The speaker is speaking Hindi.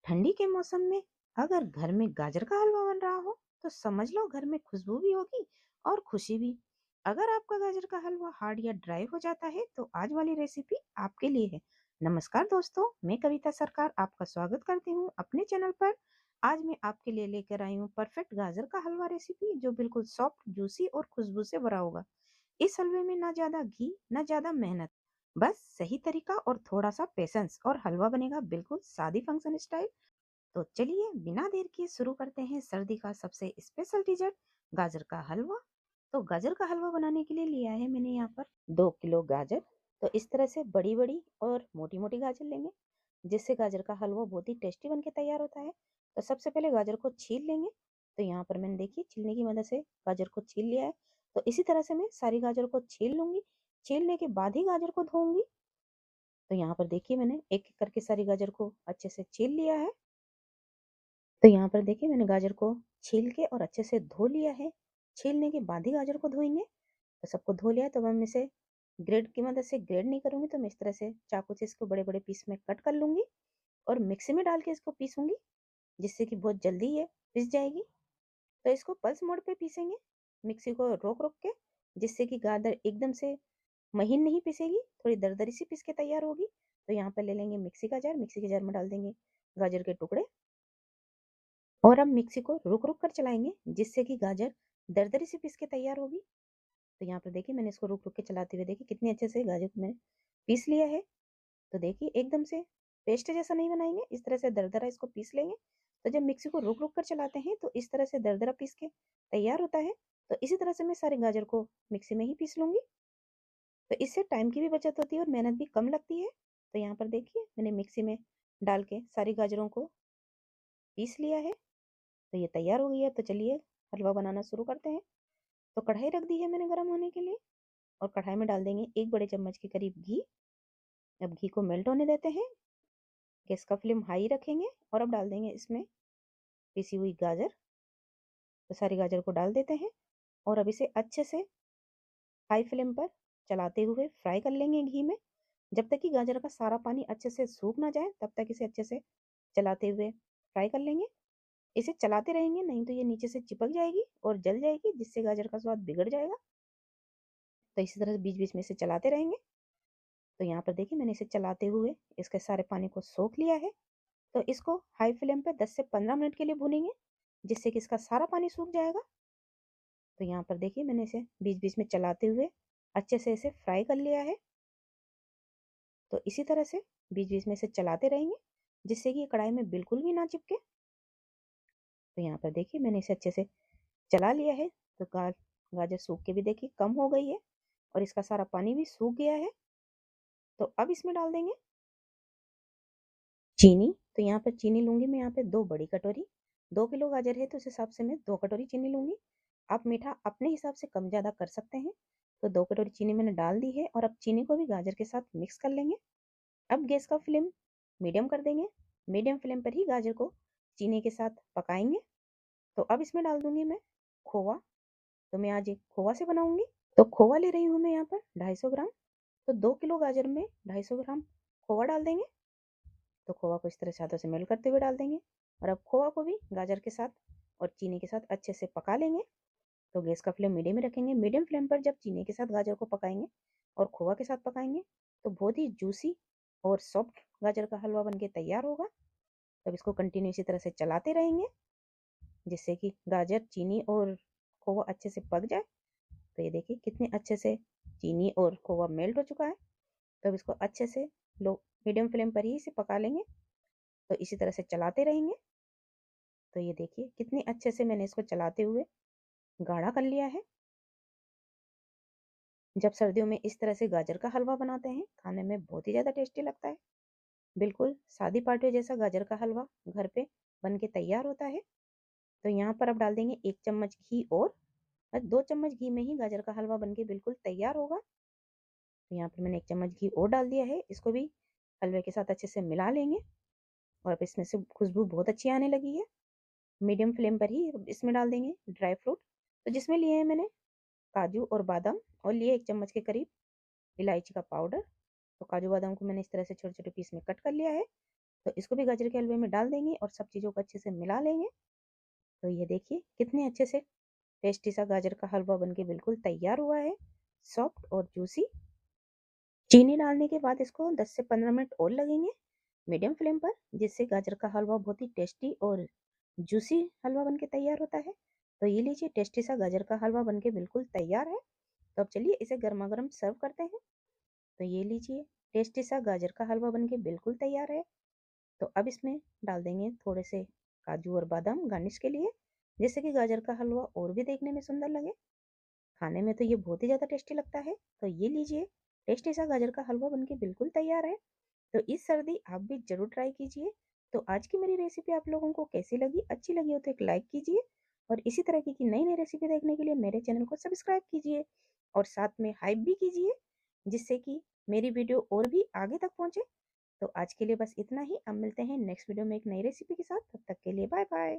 ठंडी के मौसम में अगर घर में गाजर का हलवा बन रहा हो तो समझ लो घर में खुशबू भी होगी और खुशी भी। अगर आपका गाजर का हलवा हार्ड या ड्राई हो जाता है तो आज वाली रेसिपी आपके लिए है। नमस्कार दोस्तों, मैं कविता सरकार आपका स्वागत करती हूँ अपने चैनल पर। आज मैं आपके लिए लेकर आई हूँ परफेक्ट गाजर का हलवा रेसिपी जो बिल्कुल सॉफ्ट, जूसी और खुशबू से भरा होगा। इस हलवे में ना ज्यादा घी ना ज्यादा मेहनत, बस सही तरीका और थोड़ा सा पेशेंस और हलवा बनेगा बिल्कुल शादी फंक्शन स्टाइल। तो चलिए बिना देर किए शुरू करते हैं सर्दी का सबसे स्पेशल डिजर्ट, गाजर का हलवा। तो गाजर का हलवा बनाने के लिए लिया है मैंने यहाँ पर 2 किलो गाजर। तो इस तरह से बड़ी बड़ी और मोटी मोटी गाजर लेंगे, जिससे गाजर का हलवा बहुत ही टेस्टी बनके तैयार होता है। तो सबसे पहले गाजर को छील लेंगे। तो यहाँ पर मैंने देखिए छीलने की मदद से गाजर को छील लिया है। तो इसी तरह से मैं सारी गाजर को छील लूंगी। छीलने के बाद ही गाजर को धोऊंगी। तो यहाँ पर देखिए मैंने एक एक करके सारी गाजर को अच्छे से छील लिया है। तो यहाँ पर देखिए मैंने गाजर को छील के और अच्छे से धो लिया है। छीलने के बाद ही गाजर को धोएंगे। तो सबको धो लिया है, तो मैं इसे ग्रेड की मदद से ग्रेड नहीं करूंगी, तो मैं इस तरह से चाकू से इसको बड़े बड़े पीस में कट कर लूंगी और मिक्सी में डाल के इसको पीसूंगी, जिससे कि बहुत जल्दी ये पिस जाएगी। तो इसको पल्स मोड पे पीसेंगे, मिक्सी को रोक रोक के, जिससे कि गाजर एकदम से महीन नहीं पिसेगी, थोड़ी दरदरी सी पीस के तैयार होगी। तो यहाँ पर ले लेंगे मिक्सी का जार, मिक्सी के जार में डाल देंगे गाजर के टुकड़े और अब मिक्सी को रुक रुक कर चलाएंगे, जिससे कि गाजर दरदरी से पीस के तैयार होगी। तो यहाँ पर देखिए मैंने इसको रुक रुक के चलाते हुए देखिए कितने अच्छे से गाजर को मैंने पीस लिया है। तो देखिए एकदम से पेस्ट जैसा नहीं बनाएंगे, इस तरह से दरदरा इसको पीस लेंगे। तो जब मिक्सी को रुक रुक कर चलाते हैं तो इस तरह से दरदरा पीस के तैयार होता है। तो इसी तरह से मैं सारे गाजर को मिक्सी में ही पीस लूंगी। तो इससे टाइम की भी बचत होती है और मेहनत भी कम लगती है। तो यहाँ पर देखिए मैंने मिक्सी में डाल के सारी गाजरों को पीस लिया है। तो ये तैयार हो गई है। तो चलिए हलवा बनाना शुरू करते हैं। तो कढ़ाई रख दी है मैंने गर्म होने के लिए और कढ़ाई में डाल देंगे 1 बड़े चम्मच के करीब घी। अब घी को मेल्ट होने देते हैं। गैस का फ्लेम हाई रखेंगे और अब डाल देंगे इसमें पिसी हुई गाजर। तो सारी गाजर को डाल देते हैं और अब इसे अच्छे से हाई फ्लेम पर चलाते हुए फ्राई कर लेंगे घी में, जब तक कि गाजर का सारा पानी अच्छे से सूख ना जाए तब तक इसे अच्छे से चलाते हुए फ्राई कर लेंगे। इसे चलाते रहेंगे, नहीं तो ये नीचे से चिपक जाएगी और जल जाएगी, जिससे गाजर का स्वाद बिगड़ जाएगा। तो इसी तरह बीच बीच में इसे चलाते रहेंगे। तो यहाँ पर देखिए मैंने इसे चलाते हुए इसके सारे पानी को सोख लिया है। तो इसको हाई फ्लेम पे 10 से 15 मिनट के लिए भूनेंगे, जिससे कि इसका सारा पानी सूख जाएगा। तो यहाँ पर देखिए मैंने इसे बीच बीच में चलाते हुए अच्छे से इसे फ्राई कर लिया है। तो इसी तरह से बीच बीच में इसे चलाते रहेंगे, जिससे कि ये कढ़ाई में बिल्कुल भी ना चिपके। तो यहाँ पर देखिए मैंने इसे अच्छे से चला लिया है। तो गाजर सूख के भी देखिए कम हो गई है और इसका सारा पानी भी सूख गया है। तो अब इसमें डाल देंगे चीनी। तो यहाँ पर चीनी लूंगी मैं यहाँ पे 2 बड़ी कटोरी। 2 किलो गाजर है तो उस हिसाब से मैं 2 कटोरी चीनी लूंगी। आप मीठा अपने हिसाब से कम ज़्यादा कर सकते हैं। तो 2 कटोरी चीनी मैंने डाल दी है और अब चीनी को भी गाजर के साथ मिक्स कर लेंगे। अब गैस का फ्लेम मीडियम कर देंगे। मीडियम फ्लेम पर ही गाजर को चीनी के साथ पकाएंगे। तो अब इसमें डाल दूंगी मैं खोवा। तो मैं आज एक खोवा से बनाऊंगी। तो खोवा ले रही हूँ मैं यहाँ पर 250 ग्राम। तो 2 किलो गाजर में 250 ग्राम खोवा डाल देंगे। तो खोवा को इस तरह से हाथों से मेल्ट करते हुए डाल देंगे और अब खोवा को भी गाजर के साथ और चीनी के साथ अच्छे से पका लेंगे। तो गैस का फ्लेम मीडियम में रखेंगे। मीडियम फ्लेम पर जब चीनी के साथ गाजर को पकाएंगे और खोवा के साथ पकाएंगे तो बहुत ही जूसी और सॉफ्ट गाजर का हलवा बनके तैयार होगा। तब इसको कंटिन्यू इसी तरह से चलाते रहेंगे, जिससे कि गाजर, चीनी और खोवा अच्छे से पक जाए। तो ये देखिए कितने अच्छे से चीनी और खोवा मेल्ट हो चुका है। तो अब इसको अच्छे से लो मीडियम फ्लेम पर ही इसे पका लेंगे। तो इसी तरह से चलाते रहेंगे। तो ये देखिए कितने अच्छे से मैंने इसको चलाते हुए गाढ़ा कर लिया है। जब सर्दियों में इस तरह से गाजर का हलवा बनाते हैं खाने में बहुत ही ज़्यादा टेस्टी लगता है। बिल्कुल शादी पार्टी जैसा गाजर का हलवा घर पे बन के तैयार होता है। तो यहाँ पर अब डाल देंगे 1 चम्मच घी और 2 चम्मच घी में ही गाजर का हलवा बन के बिल्कुल तैयार होगा। तो यहाँ पर मैंने 1 चम्मच घी और डाल दिया है। इसको भी हलवे के साथ अच्छे से मिला लेंगे और अब इसमें से खुशबू बहुत अच्छी आने लगी है। मीडियम फ्लेम पर ही इसमें डाल देंगे ड्राई फ्रूट। तो जिसमें लिए हैं मैंने काजू और बादाम और लिए 1 चम्मच के करीब इलायची का पाउडर। तो काजू बादाम को मैंने इस तरह से छोटे छोटे पीस में कट कर लिया है तो इसको भी गाजर के हलवे में डाल देंगे और सब चीज़ों को अच्छे से मिला लेंगे। तो ये देखिए कितने अच्छे से टेस्टी सा गाजर का हलवा बनके बिल्कुल तैयार हुआ है, सॉफ्ट और जूसी। चीनी डालने के बाद इसको 10 से 15 मिनट और लगेंगे मीडियम फ्लेम पर, जिससे गाजर का हलवा बहुत ही टेस्टी और जूसी हलवा बनके तैयार होता है। तो ये लीजिए टेस्टी सा गाजर का हलवा बनके बिल्कुल तैयार है। तो अब चलिए इसे गर्मा गर्म सर्व करते हैं। तो ये लीजिए टेस्टी सा गाजर का हलवा बनके बिल्कुल तैयार है। तो अब इसमें डाल देंगे थोड़े से काजू और बादाम गार्निश के लिए, जिससे कि गाजर का हलवा और भी देखने में सुंदर लगे। खाने में तो ये बहुत ही ज़्यादा टेस्टी लगता है। तो ये लीजिए टेस्टी सा गाजर का हलवा बनके बिल्कुल तैयार है। तो इस सर्दी आप भी ज़रूर ट्राई कीजिए। तो आज की मेरी रेसिपी आप लोगों को कैसी लगी? अच्छी लगी हो तो एक लाइक कीजिए और इसी तरह की नई नई रेसिपी देखने के लिए मेरे चैनल को सब्सक्राइब कीजिए और साथ में हाइप भी कीजिए, जिससे कि मेरी वीडियो और भी आगे तक पहुंचे। तो आज के लिए बस इतना ही। अब मिलते हैं नेक्स्ट वीडियो में एक नई रेसिपी के साथ। तब तक के लिए बाय बाय।